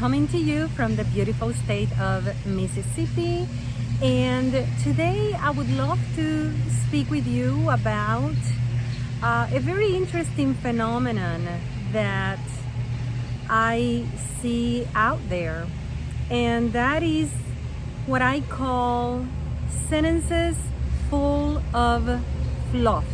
coming to you from the beautiful state of Mississippi. And today I would love to speak with you about a very interesting phenomenon that I see out there. And that is what I call sentences full of fluff.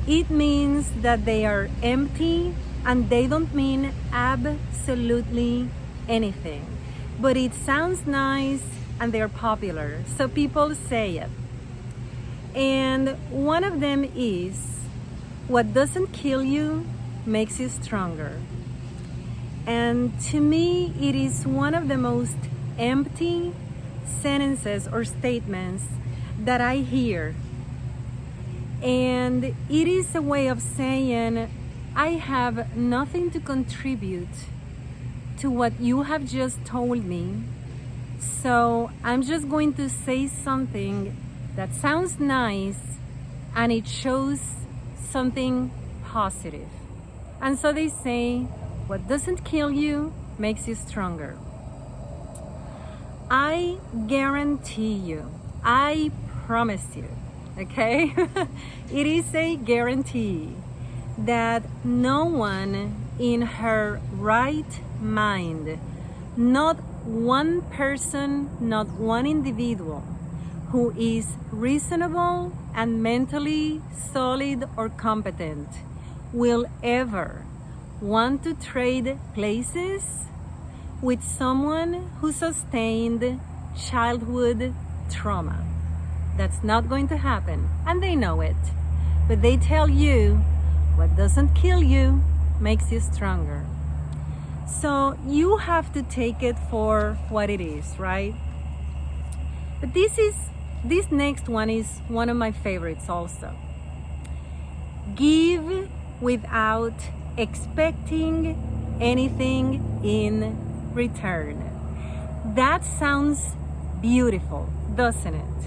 It means that they are empty and they don't mean absolutely anything. But it sounds nice and they're popular, so people say it. And one of them is, what doesn't kill you makes you stronger. And to me, it is one of the most empty sentences or statements that I hear. And it is a way of saying, I have nothing to contribute to what you have just told me. So I'm just going to say something that sounds nice and it shows something positive. And so they say, what doesn't kill you makes you stronger. I guarantee you, I promise you, okay? It is a guarantee that no one in her right mind, not one person, not one individual who is reasonable and mentally solid or competent will ever want to trade places with someone who sustained childhood trauma. That's not going to happen, and they know it. But they tell you, what doesn't kill you makes you stronger. So you have to take it for what it is, right? But this next one is one of my favorites also. Give without expecting anything in return. That sounds beautiful, doesn't it?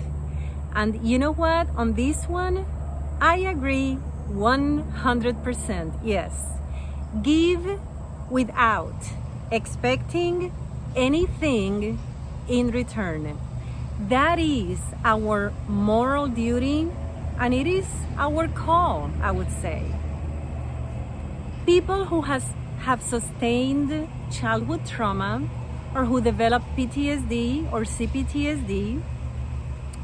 And you know what? On this one, I agree 100%. Yes. Give without expecting anything in return. That is our moral duty, and it is our call, I would say. People who have sustained childhood trauma or who develop PTSD or CPTSD,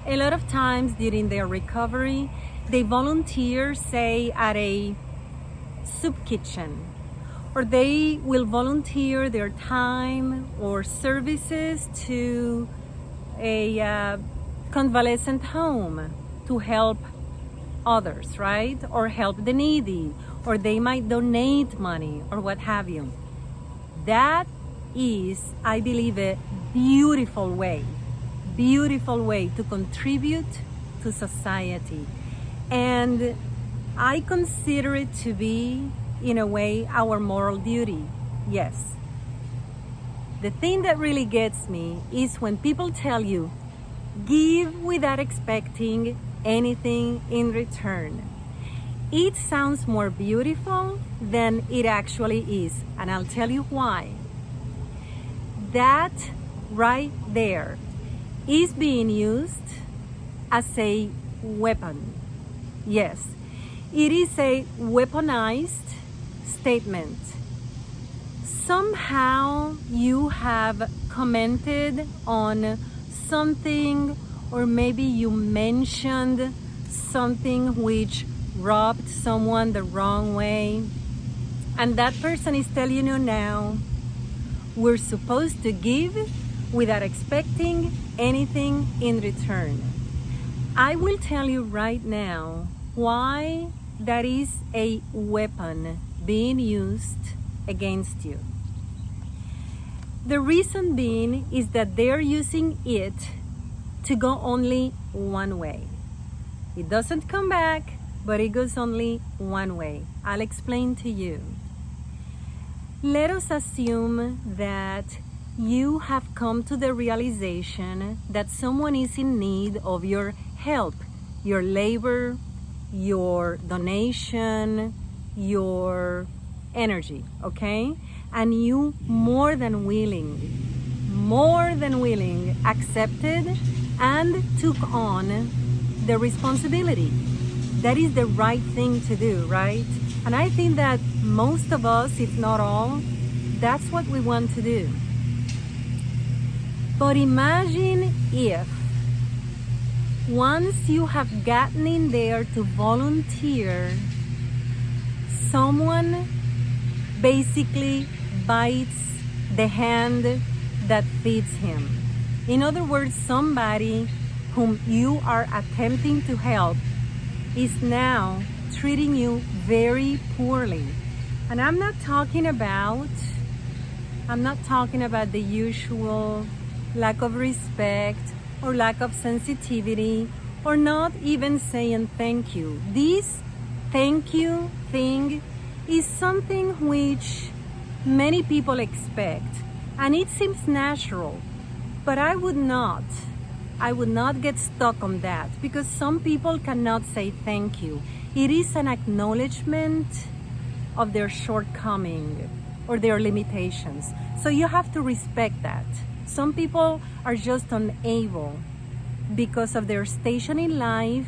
a lot of times during their recovery, they volunteer, say, at a soup kitchen, or they will volunteer their time or services to a convalescent home to help others, right? Or help the needy, or they might donate money or what have you. That is, I believe, a beautiful way to contribute to society. And I consider it to be, in a way, our moral duty. Yes. The thing that really gets me is when people tell you, give without expecting anything in return. It sounds more beautiful than it actually is. And I'll tell you why. That right there is being used as a weapon. Yes, it is a weaponized statement. Somehow you have commented on something, or maybe you mentioned something which rubbed someone the wrong way, and that person is telling you now, we're supposed to give without expecting anything in return. I will tell you right now why that is a weapon being used against you. The reason being is that they're using it to go only one way. It doesn't come back, but it goes only one way. I'll explain to you. Let us assume that you have come to the realization that someone is in need of your help, your labor, your donation, your energy, okay? and you more than willing, accepted and took on the responsibility. That is the right thing to do, right? And I think that most of us, if not all, that's what we want to do. But imagine if once you have gotten in there to volunteer, someone basically bites the hand that feeds him. In other words, somebody whom you are attempting to help is now treating you very poorly. And I'm not talking about the usual lack of respect or lack of sensitivity or not even saying thank you. This thank you thing is something which many people expect, and it seems natural, but I would not get stuck on that, because some people cannot say thank you. It is an acknowledgement of their shortcoming or their limitations. So you have to respect that. Some people are just unable, because of their station in life,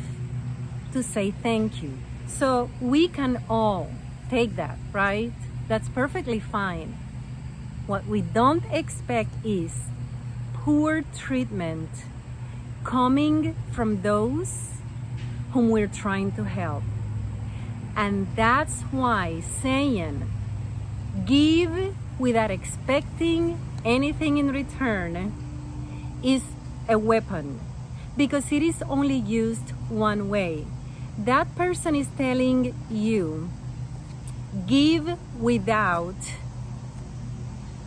to say thank you. So we can all take that, right? That's perfectly fine. What we don't expect is poor treatment coming from those whom we're trying to help. And that's why saying give without expecting anything in return is a weapon, because it is only used one way. That person is telling you, give without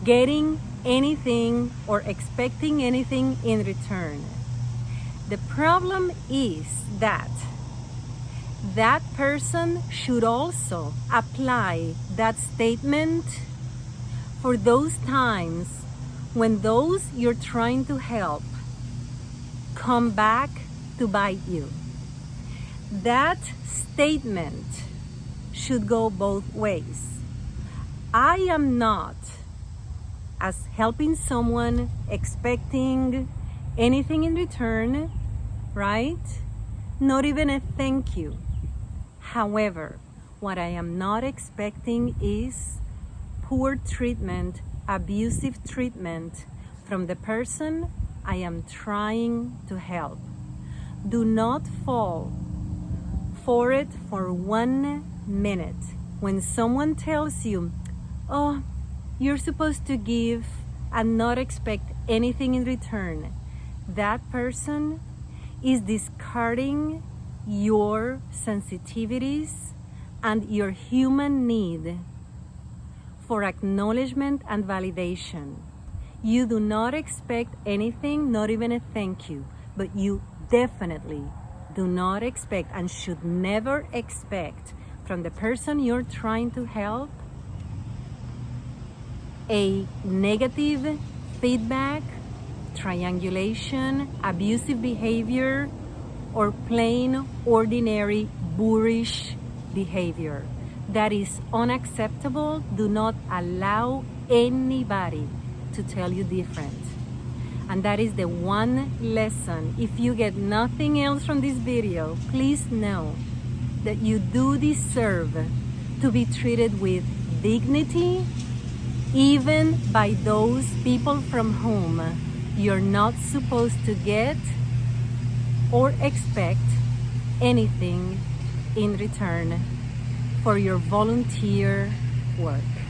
getting anything or expecting anything in return. The problem is that that person should also apply that statement for those times when those you're trying to help come back to bite you. That statement should go both ways. I am not, as helping someone, expecting anything in return, right? Not even a thank you. However, what I am not expecting is poor treatment, abusive treatment from the person I am trying to help. Do not fall for it for 1 minute. When someone tells you, oh, you're supposed to give and not expect anything in return, that person is discarding your sensitivities and your human need for acknowledgement and validation. You do not expect anything, not even a thank you, but you definitely do not expect and should never expect from the person you're trying to help a negative feedback, triangulation, abusive behavior, or plain ordinary boorish behavior. That is unacceptable. Do not allow anybody to tell you different. And that is the one lesson. If you get nothing else from this video, please know that you do deserve to be treated with dignity, even by those people from whom you're not supposed to get or expect anything in return for your volunteer work.